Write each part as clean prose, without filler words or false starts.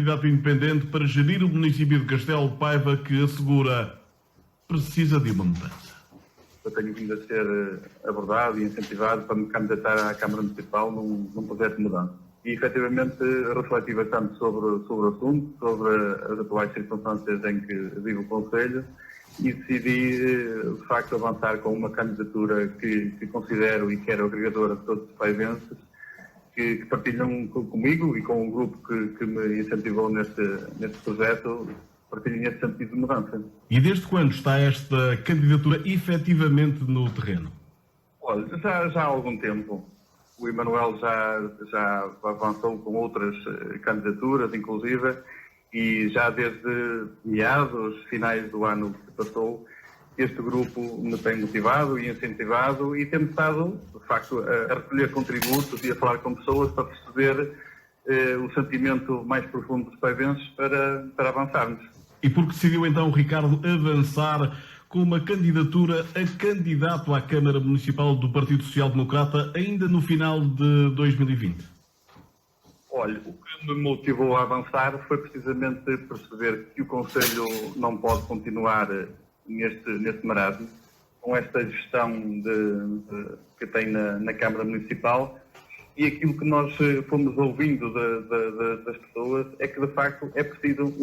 candidato independente para gerir o município de Castelo de Paiva, que assegura precisa de uma mudança. Eu tenho vindo a ser abordado e incentivado para me candidatar à Câmara Municipal num projeto de mudança. E, efetivamente, refleti bastante sobre o assunto, sobre as atuais circunstâncias em que vive o Conselho e decidi, de facto, avançar com uma candidatura que considero e quero agregadora de todos os paivenses que partilham comigo e com o grupo que me incentivou neste projeto, partilhem esse sentido de mudança. E desde quando está esta candidatura efetivamente no terreno? Olha, já há algum tempo. O Emanuel já avançou com outras candidaturas, inclusive, e já desde meados, finais do ano que passou, este grupo me tem motivado e incentivado e tem estado, de facto, a recolher contributos e a falar com pessoas para perceber o sentimento mais profundo dos paivenses para avançarmos. E por que decidiu então, Ricardo, avançar com uma candidatura a candidato à Câmara Municipal do Partido Social Democrata ainda no final de 2020? Olha, o que me motivou a avançar foi precisamente perceber que o Conselho não pode continuar neste marasmo, com esta gestão que tem na Câmara Municipal, e aquilo que nós fomos ouvindo das pessoas é que, de facto, é preciso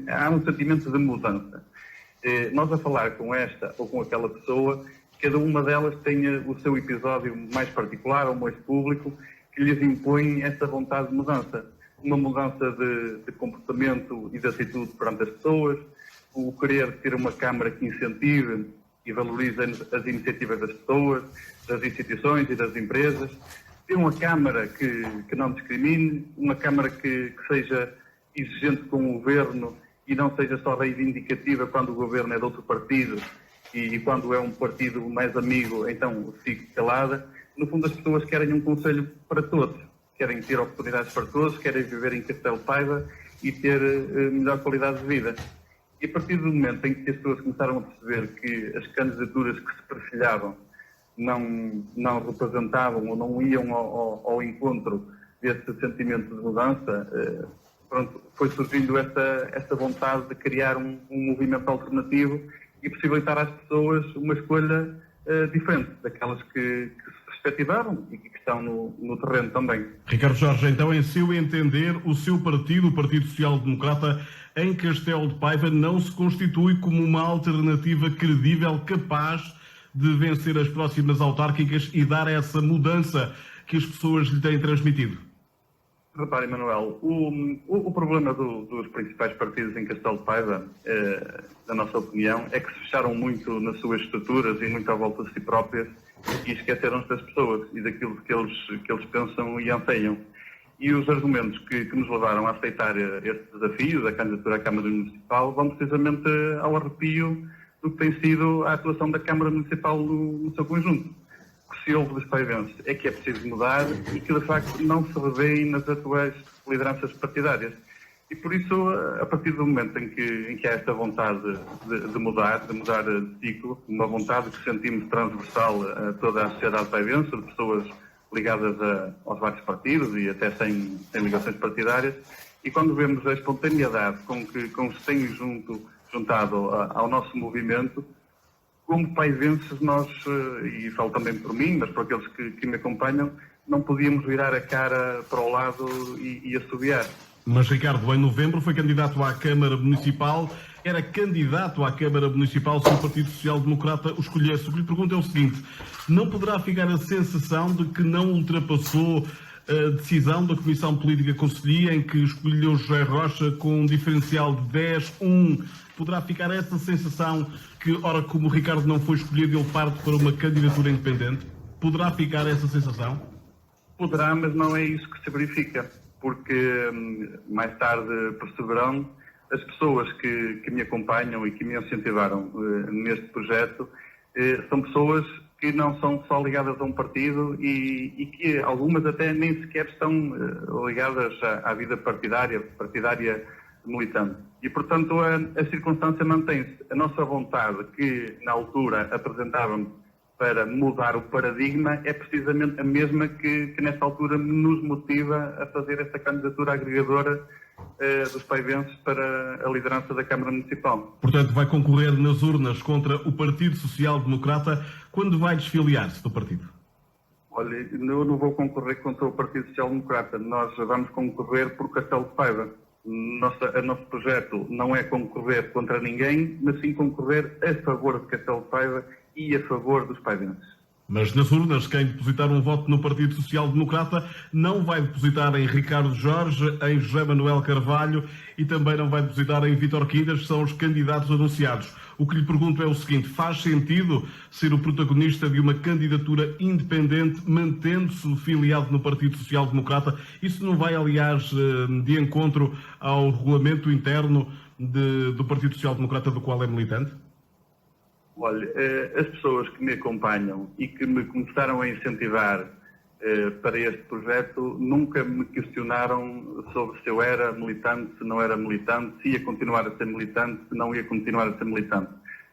há um sentimento de mudança. Nós a falar com esta ou com aquela pessoa, cada uma delas tenha o seu episódio mais particular ou mais público que lhes impõe essa vontade de mudança. Uma mudança de comportamento e de atitude perante as pessoas, o querer ter uma Câmara que incentive e valorize as iniciativas das pessoas, das instituições e das empresas, ter uma Câmara que não discrimine, uma Câmara que seja exigente com o Governo e não seja só reivindicativa quando o Governo é de outro partido e quando é um partido mais amigo, então fique calada. No fundo, as pessoas querem um conselho para todos, querem ter oportunidades para todos, querem viver em Castelo de Paiva e ter melhor qualidade de vida. E a partir do momento em que as pessoas começaram a perceber que as candidaturas que se perfilhavam não representavam ou não iam ao encontro desse sentimento de mudança, foi surgindo essa vontade de criar um movimento alternativo e possibilitar às pessoas uma escolha diferente daquelas que se perspectivaram e que estão no terreno também. Ricardo Jorge, então, em seu entender, o seu partido, o Partido Social Democrata, em Castelo de Paiva, não se constitui como uma alternativa credível, capaz de vencer as próximas autárquicas e dar essa mudança que as pessoas lhe têm transmitido? Repare, Manuel, o problema dos principais partidos em Castelo de Paiva, na nossa opinião, é que se fecharam muito nas suas estruturas e muito à volta de si próprias e esqueceram-se das pessoas e daquilo que eles pensam e anseiam. E os argumentos que nos levaram a aceitar este desafio da candidatura à Câmara Municipal vão precisamente ao arrepio do que tem sido a atuação da Câmara Municipal no seu conjunto. O que se ouve dos paivenses é que é preciso mudar e que, de facto, não se revê nas atuais lideranças partidárias. E, por isso, a partir do momento em que há esta vontade de mudar de ciclo, uma vontade que sentimos transversal a toda a sociedade paivense, de pessoas ligadas aos vários partidos e até sem ligações partidárias, e quando vemos a espontaneidade com que se tem juntado ao nosso movimento, como paivenses nós, e falo também por mim, mas por aqueles que me acompanham, não podíamos virar a cara para o lado e assobiar. Mas, Ricardo, em novembro foi candidato à Câmara Municipal. Era candidato à Câmara Municipal se o Partido Social Democrata o escolhesse. O que lhe pergunto é o seguinte: não poderá ficar a sensação de que não ultrapassou a decisão da Comissão Política Conselhia em que escolheu José Rocha com um diferencial de 10-1? Poderá ficar essa sensação que, ora, como o Ricardo não foi escolhido, ele parte para uma candidatura independente? Poderá ficar essa sensação? Poderá, mas não é isso que se verifica, porque mais tarde perceberão as pessoas que me acompanham e que me incentivaram neste projeto, são pessoas que não são só ligadas a um partido e que algumas até nem sequer estão ligadas à vida partidária militante. E, portanto, a circunstância mantém-se. A nossa vontade, que na altura apresentávamos para mudar o paradigma, é precisamente a mesma que nesta altura nos motiva a fazer esta candidatura agregadora dos paivenses para a liderança da Câmara Municipal. Portanto, vai concorrer nas urnas contra o Partido Social Democrata. Quando vai desfiliar-se do partido? Olha, eu não vou concorrer contra o Partido Social Democrata. Nós vamos concorrer por Castelo de Paiva. O nosso projeto não é concorrer contra ninguém, mas sim concorrer a favor de Castelo de Paiva e a favor dos paivenses. Mas nas urnas, quem depositar um voto no Partido Social Democrata não vai depositar em Ricardo Jorge, em José Manuel Carvalho e também não vai depositar em Vítor Quintas, que são os candidatos anunciados. O que lhe pergunto é o seguinte: faz sentido ser o protagonista de uma candidatura independente, mantendo-se filiado no Partido Social Democrata? Isso não vai, aliás, de encontro ao regulamento interno do Partido Social Democrata, do qual é militante? Olha, as pessoas que me acompanham e que me começaram a incentivar para este projeto nunca me questionaram sobre se eu era militante, se não era militante, se ia continuar a ser militante, se não ia continuar a ser militante.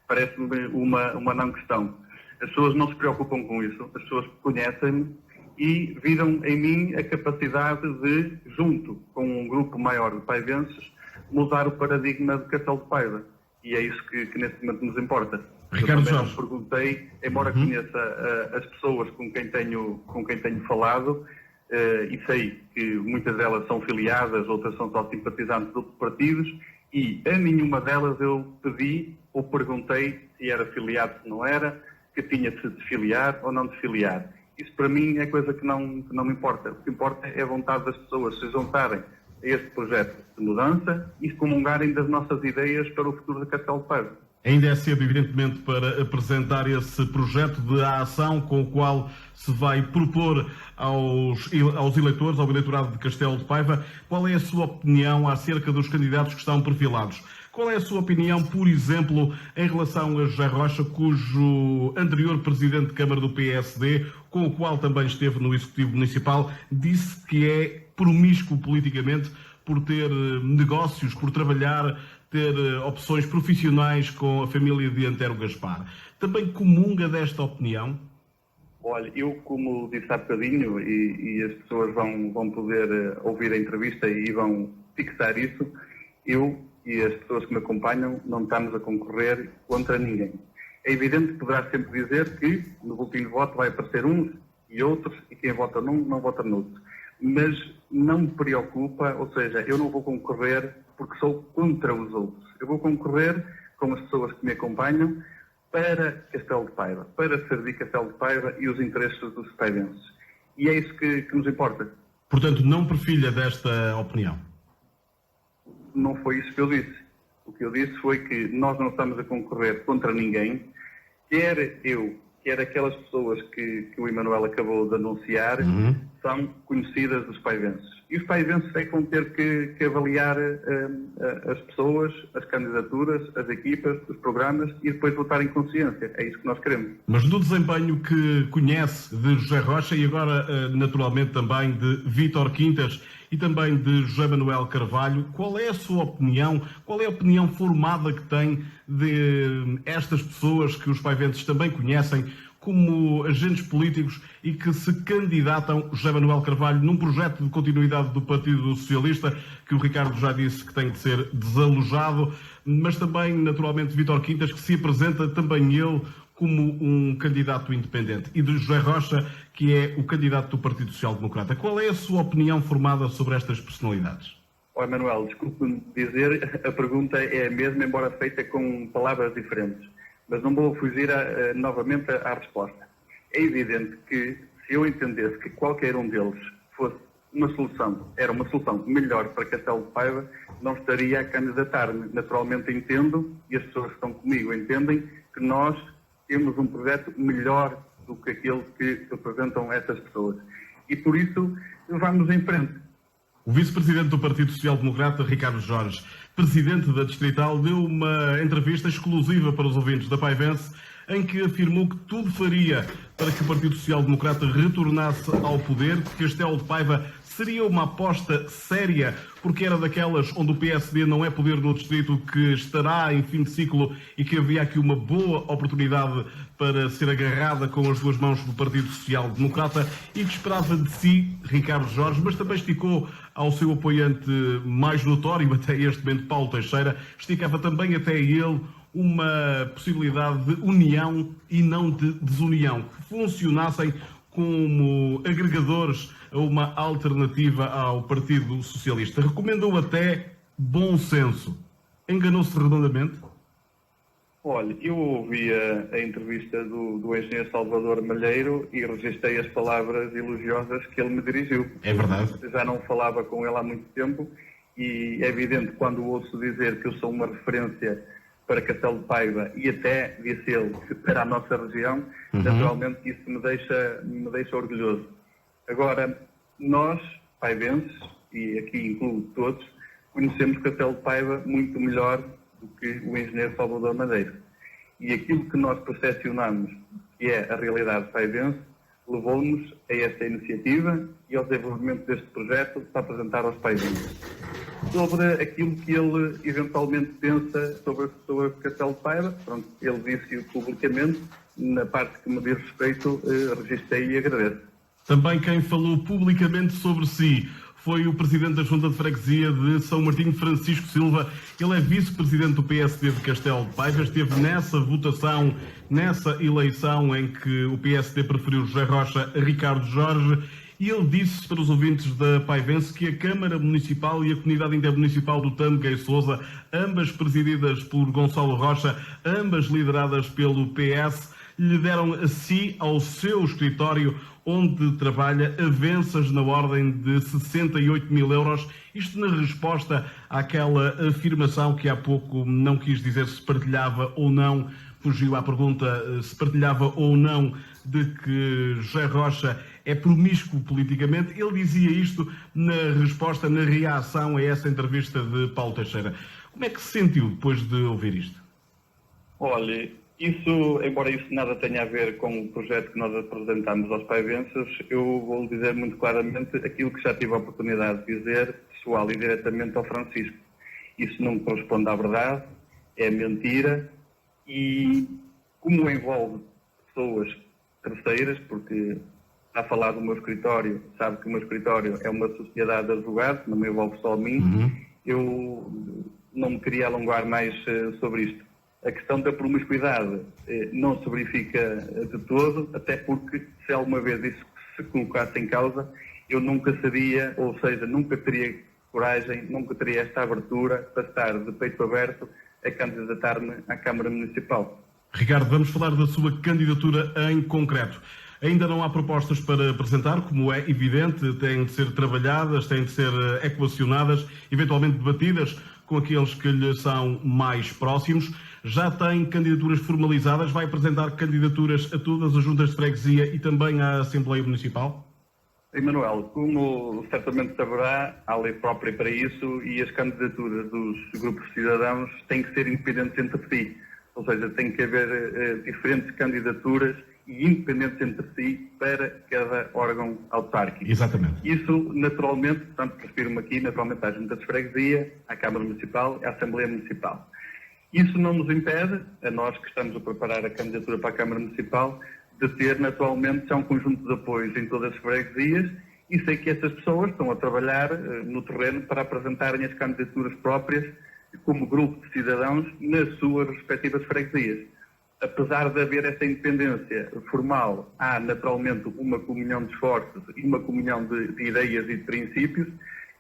Parece-me uma não questão. As pessoas não se preocupam com isso, as pessoas conhecem-me e viram em mim a capacidade de, junto com um grupo maior de paivenses, mudar o paradigma de Castelo de Paiva. E é isso que neste momento nos importa. Ricardo Eu também Jorge. perguntei, embora conheça as pessoas com quem tenho falado, e sei que muitas delas são filiadas, outras são só simpatizantes de outros partidos, e a nenhuma delas eu pedi ou perguntei se era filiado, se não era, que tinha de se desfiliar ou não desfiliar. Isso para mim é coisa que não me importa. O que importa é a vontade das pessoas se juntarem a este projeto de mudança e se comungarem das nossas ideias para o futuro de Castelo de Paiva. Ainda é cedo, evidentemente, para apresentar esse projeto de ação com o qual se vai propor aos eleitores, ao eleitorado de Castelo de Paiva. Qual é a sua opinião acerca dos candidatos que estão perfilados? Qual é a sua opinião, por exemplo, em relação a José Rocha, cujo anterior presidente de Câmara do PSD, com o qual também esteve no Executivo Municipal, disse que é promíscuo politicamente por ter negócios, por trabalhar, ter opções profissionais com a família de Antero Gaspar. Também comunga desta opinião? Olha, eu, como disse há bocadinho, e as pessoas vão poder ouvir a entrevista e vão fixar isso, eu e as pessoas que me acompanham não estamos a concorrer contra ninguém. É evidente que poderá sempre dizer que no boletim de voto vai aparecer uns e outros, e quem vota num não vota noutro. Mas não me preocupa, ou seja, eu não vou concorrer porque sou contra os outros. Eu vou concorrer com as pessoas que me acompanham para Castelo de Paiva, para servir Castelo de Paiva e os interesses dos paivenses. E é isso que nos importa. Portanto, não perfilha desta opinião? Não foi isso que eu disse. O que eu disse foi que nós não estamos a concorrer contra ninguém, quer eu, quer aquelas pessoas que o Emanuel acabou de anunciar, são conhecidas dos paivenses. E os paivenses é que vão ter que avaliar as pessoas, as candidaturas, as equipas, os programas e depois votar em consciência. É isso que nós queremos. Mas do desempenho que conhece de José Rocha e agora, naturalmente, também de Vítor Quintas e também de José Manuel Carvalho, qual é a sua opinião? Qual é a opinião formada que tem de estas pessoas que os paivenses também conhecem como agentes políticos e que se candidatam, José Manuel Carvalho, num projeto de continuidade do Partido Socialista, que o Ricardo já disse que tem de ser desalojado, mas também, naturalmente, Vítor Quintas, que se apresenta também ele como um candidato independente, e de José Rocha, que é o candidato do Partido Social Democrata. Qual é a sua opinião formada sobre estas personalidades? Oi, Manuel, desculpe-me dizer, a pergunta é a mesma, embora feita com palavras diferentes. Mas não vou fugir novamente à resposta. É evidente que, se eu entendesse que qualquer um deles fosse era uma solução melhor para Castelo de Paiva, não estaria a candidatar-me. Naturalmente entendo, e as pessoas que estão comigo entendem, que nós temos um projeto melhor do que aquele que apresentam essas pessoas. E por isso, vamos em frente. O vice-presidente do Partido Social Democrata, Ricardo Jorge, presidente da Distrital, deu uma entrevista exclusiva para os ouvintes da Paivense, em que afirmou que tudo faria para que o Partido Social Democrata retornasse ao poder, que Castelo de Paiva seria uma aposta séria, porque era daquelas onde o PSD não é poder no distrito, que estará em fim de ciclo e que havia aqui uma boa oportunidade para ser agarrada com as duas mãos do Partido Social Democrata e que esperava de si, Ricardo Jorge, mas também esticou ao seu apoiante mais notório, até este momento, Paulo Teixeira, esticava também até ele uma possibilidade de união e não de desunião, que funcionassem como agregadores a uma alternativa ao Partido Socialista. Recomendou até bom senso. Enganou-se redondamente? Olha, eu ouvi a entrevista do engenheiro Salvador Malheiro e registrei as palavras elogiosas que ele me dirigiu. É verdade. Já não falava com ele há muito tempo e é evidente quando ouço dizer que eu sou uma referência para Castelo de Paiva e até, disse ele, para a nossa região, naturalmente isso me deixa orgulhoso. Agora, nós, paivenses, e aqui incluo todos, conhecemos Castelo de Paiva muito melhor do que o engenheiro Salvador Malheiro. E aquilo que nós percepcionamos, que é a realidade paivense, levou-nos a esta iniciativa e ao desenvolvimento deste projeto para apresentar aos paivenses. Sobre aquilo que ele eventualmente pensa sobre Castelo de Paiva, pronto, ele disse-o publicamente, na parte que me diz respeito, registrei e agradeço. Também quem falou publicamente sobre si foi o Presidente da Junta de Freguesia de São Martinho, Francisco Silva. Ele é Vice-Presidente do PSD de Castelo de Paiva. Esteve nessa votação, nessa eleição em que o PSD preferiu José Rocha a Ricardo Jorge. E ele disse para os ouvintes da Paivense que a Câmara Municipal e a Comunidade Intermunicipal do Tâmega e Sousa, ambas presididas por Gonçalo Rocha, ambas lideradas pelo PS, lhe deram a si, ao seu escritório, onde trabalha, avanças na ordem de 68 mil euros. Isto na resposta àquela afirmação que há pouco não quis dizer se partilhava ou não, fugiu à pergunta se partilhava ou não de que José Rocha é promíscuo politicamente. Ele dizia isto na resposta, na reação a essa entrevista de Paulo Teixeira. Como é que se sentiu depois de ouvir isto? Olha, isso, embora isso nada tenha a ver com o projeto que nós apresentamos aos paivenses, eu vou dizer muito claramente aquilo que já tive a oportunidade de dizer, pessoal e diretamente ao Francisco. Isso não corresponde à verdade, é mentira e como envolve pessoas terceiras, porque está a falar do meu escritório, sabe que o meu escritório é uma sociedade de advogados, não me envolve só a mim, eu não me queria alongar mais sobre isto. A questão da promiscuidade não se verifica de todo, até porque se alguma vez isso se colocasse em causa, eu nunca seria, ou seja, nunca teria coragem, nunca teria esta abertura para estar de peito aberto a candidatar-me à Câmara Municipal. Ricardo, vamos falar da sua candidatura em concreto. Ainda não há propostas para apresentar, como é evidente, têm de ser trabalhadas, têm de ser equacionadas, eventualmente debatidas com aqueles que lhe são mais próximos. Já tem candidaturas formalizadas? Vai apresentar candidaturas a todas as juntas de freguesia e também à Assembleia Municipal? Emanuel, como certamente saberá, há lei própria para isso e as candidaturas dos grupos de cidadãos têm que ser independentes entre si. Ou seja, tem que haver diferentes candidaturas e independentes entre si para cada órgão autárquico. Exatamente. Isso, naturalmente, portanto, refiro-me aqui, naturalmente, à Junta de Freguesia, à Câmara Municipal e à Assembleia Municipal. Isso não nos impede, a nós que estamos a preparar a candidatura para a Câmara Municipal, de ter, naturalmente, já um conjunto de apoios em todas as freguesias e sei que essas pessoas estão a trabalhar no terreno para apresentarem as candidaturas próprias como grupo de cidadãos nas suas respectivas freguesias. Apesar de haver essa independência formal, há naturalmente uma comunhão de esforços e uma comunhão de ideias e de princípios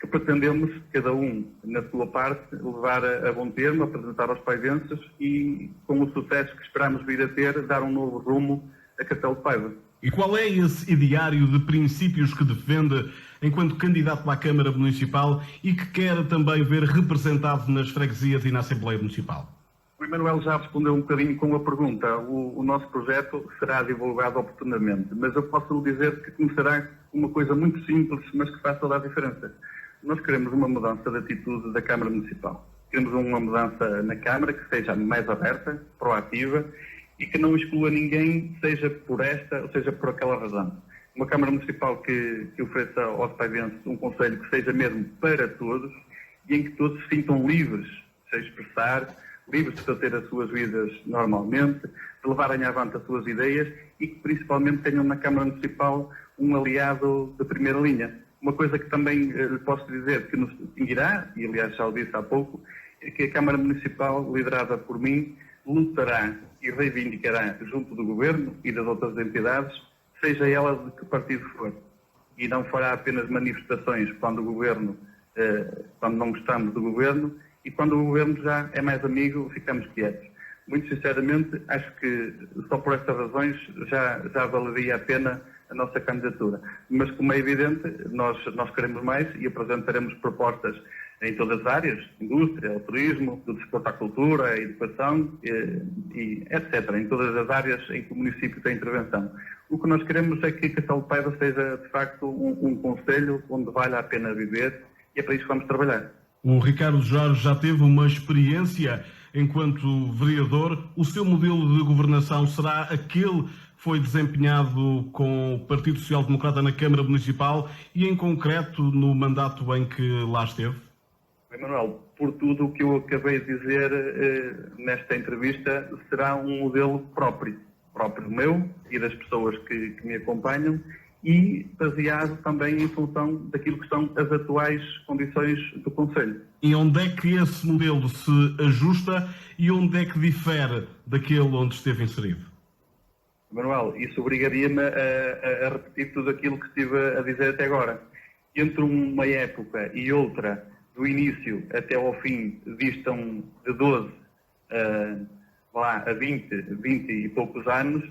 que pretendemos, cada um na sua parte, levar a bom termo, apresentar aos paivenses e, com o sucesso que esperamos vir a ter, dar um novo rumo a Castelo de Paiva. E qual é esse ideário de princípios que defende enquanto candidato à Câmara Municipal e que quer também ver representado nas freguesias e na Assembleia Municipal? O Emanuel já respondeu um bocadinho com a pergunta. O nosso projeto será divulgado oportunamente, mas eu posso lhe dizer que começará com uma coisa muito simples, mas que faz toda a diferença. Nós queremos uma mudança de atitude da Câmara Municipal. Queremos uma mudança na Câmara que seja mais aberta, proativa e que não exclua ninguém, seja por esta ou seja por aquela razão. Uma Câmara Municipal que ofereça aos paivenses um conselho que seja mesmo para todos e em que todos se sintam livres de se expressar, livres de fazer as suas vidas normalmente, de levarem avante as suas ideias e que principalmente tenham na Câmara Municipal um aliado de primeira linha. Uma coisa que também lhe posso dizer que nos distinguirá, e aliás já o disse há pouco, é que a Câmara Municipal, liderada por mim, lutará e reivindicará junto do Governo e das outras entidades, seja ela de que partido for. E não fará apenas manifestações quando o Governo, quando não gostamos do Governo, e quando o Governo já é mais amigo, ficamos quietos. Muito sinceramente, acho que só por estas razões já valeria a pena a nossa candidatura. Mas, como é evidente, nós queremos mais e apresentaremos propostas em todas as áreas, indústria, o turismo, do desporto à cultura, a educação, e etc., em todas as áreas em que o município tem intervenção. O que nós queremos é que Castelo de Paiva seja, de facto, um concelho onde vale a pena viver, e é para isso que vamos trabalhar. O Ricardo Jorge já teve uma experiência enquanto vereador. O seu modelo de governação será aquele que foi desempenhado com o Partido Social Democrata na Câmara Municipal e, em concreto, no mandato em que lá esteve? Manuel, por tudo o que eu acabei de dizer nesta entrevista, será um modelo próprio meu e das pessoas que me acompanham, e baseado também em função daquilo que são as atuais condições do Conselho. E onde é que esse modelo se ajusta e onde é que difere daquele onde esteve inserido? Manuel, isso obrigaria-me a repetir tudo aquilo que estive a dizer até agora. Entre uma época e outra, do início até ao fim, distam de 12 a 20 e poucos anos,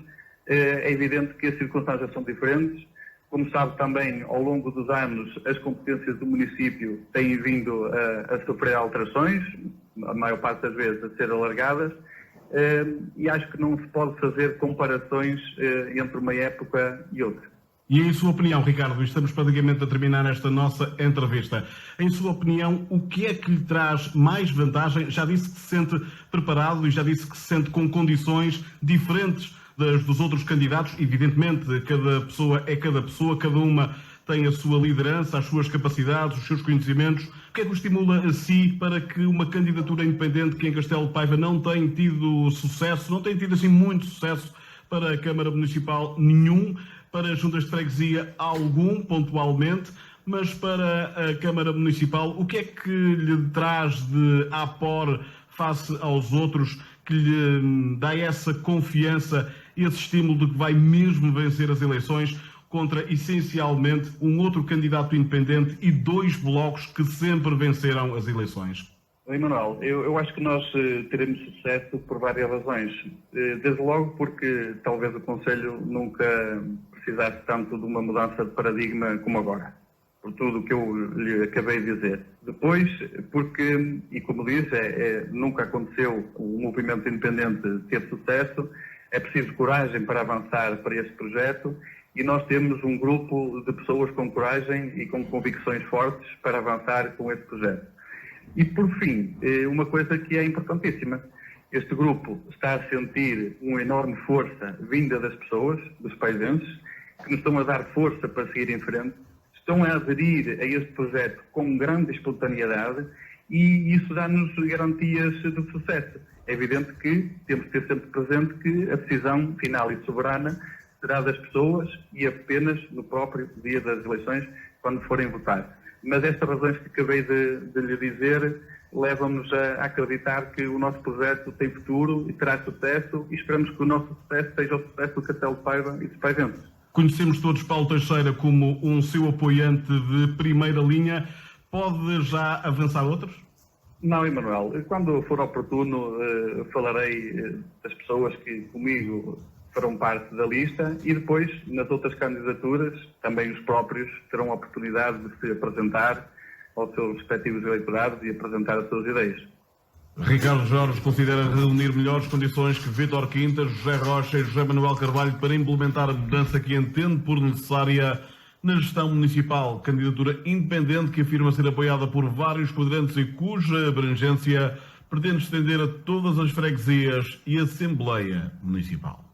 é evidente que as circunstâncias são diferentes. Como sabe também, ao longo dos anos, as competências do município têm vindo a sofrer alterações, a maior parte das vezes a ser alargadas, e acho que não se pode fazer comparações entre uma época e outra. E em sua opinião, Ricardo, estamos praticamente a terminar esta nossa entrevista. Em sua opinião, o que é que lhe traz mais vantagem? Já disse que se sente preparado e já disse que se sente com condições diferentes das dos outros candidatos. Evidentemente, cada pessoa é cada pessoa, cada uma tem a sua liderança, as suas capacidades, os seus conhecimentos. O que é que o estimula a si para que uma candidatura independente que em Castelo de Paiva não tem tido sucesso, não tem tido assim muito sucesso para a Câmara Municipal nenhum, para juntas de freguesia algum, pontualmente, mas para a Câmara Municipal, o que é que lhe traz de apor face aos outros que lhe dá essa confiança, esse estímulo de que vai mesmo vencer as eleições contra, essencialmente, um outro candidato independente e dois blocos que sempre venceram as eleições? Manuel, eu acho que nós teremos sucesso por várias razões. Desde logo porque talvez o Conselho nunca precisasse tanto de uma mudança de paradigma como agora, por tudo o que eu lhe acabei de dizer. Depois, porque, e como disse, nunca aconteceu um movimento independente ter sucesso, é preciso coragem para avançar para este projeto, e nós temos um grupo de pessoas com coragem e com convicções fortes para avançar com este projeto. E, por fim, uma coisa que é importantíssima. Este grupo está a sentir uma enorme força vinda das pessoas, dos paivenses, que nos estão a dar força para seguir em frente, estão a aderir a este projeto com grande espontaneidade, e isso dá-nos garantias de sucesso. É evidente que temos que ter sempre presente que a decisão final e soberana será das pessoas e apenas no próprio dia das eleições, quando forem votar. Mas estas razões que acabei de lhe dizer levam-nos a acreditar que o nosso projeto tem futuro e terá sucesso, e esperamos que o nosso sucesso seja o sucesso do Castelo de Paiva e dos paivenses. Conhecemos todos Paulo Teixeira como um seu apoiante de primeira linha. Pode já avançar outros? Não, Emanuel. Quando for oportuno, falarei das pessoas que comigo farão parte da lista, e depois, nas outras candidaturas, também os próprios terão a oportunidade de se apresentar aos seus respectivos eleitorados e apresentar as suas ideias. Ricardo Jorge considera reunir melhores condições que Vítor Quintas, José Rocha e José Manuel Carvalho para implementar a mudança que entende por necessária na gestão municipal. Candidatura independente que afirma ser apoiada por vários quadrantes e cuja abrangência pretende estender a todas as freguesias e Assembleia Municipal.